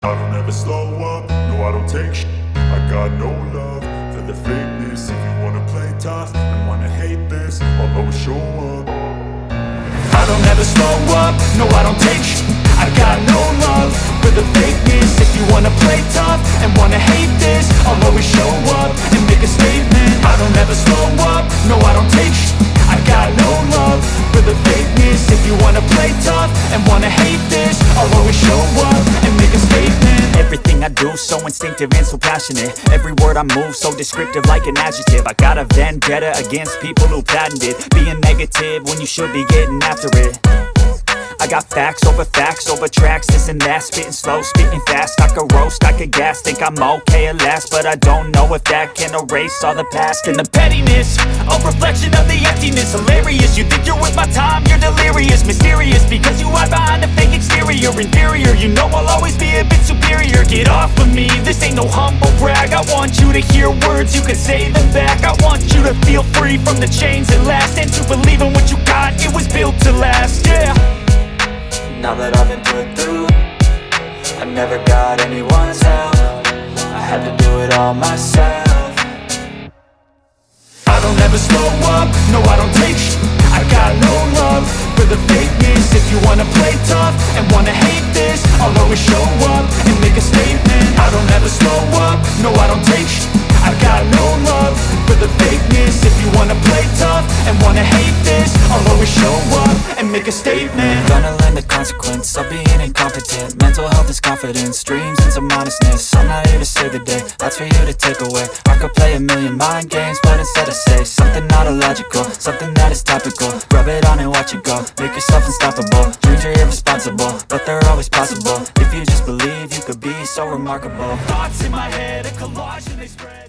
I don't ever slow up, no I don't take shit. I got no love for the fakeness. If you wanna play tough and wanna hate this, I'll always show up. I don't ever slow up, no I don't take shit. I got no love for the fakeness. If you wanna play tough and wanna hate this, I'll always show up and make a statement. I don't ever slow up, no I don't take shit. I got no love for the fakeness. If you wanna play tough and wanna hate this, I'll always show up and make a statement. Everything I do so instinctive and so passionate. Every word I move so descriptive like an adjective. I got a vendetta against people who patented being negative when you should be getting after it. I got facts over tracks, this and that. Spitting slow, spitting fast. I could roast, I could gas. Think I'm okay at last, but I don't know if that can erase all the past. And the pettiness, a reflection of the emptiness. Hilarious, you think you're worth my time, you're delirious. Mysterious, because you hide behind a fake exterior. Inferior, you know I'll always be a bit superior. Get off of me, this ain't no humble brag. I want you to hear words, you can say them back. I want you to feel free from the chains that last, and to believe in what you got, it was built to last, yeah. Now that I've been put through, I never got anyone's help. I had to do it all myself. I don't ever slow up, no I don't take shit. I got no love for the fakeness. If you wanna play tough and wanna hate this, I'll always show up and make a statement. I don't ever slow up, no I don't take shit. I got no love for the fakeness. If you wanna play tough and wanna hate this, I'll always show up and make a statement. Gonna learn the consequence of being incompetent. Mental health is confidence, dreams and some honestness. I'm not here to save the day, that's for you to take away. I could play a million mind games, but instead I say something not illogical, something that is topical. Rub it on and watch it go, make yourself unstoppable. Dreams are irresponsible, but they're always possible. If you just believe, you could be so remarkable. Thoughts in my head, a collage and they spread.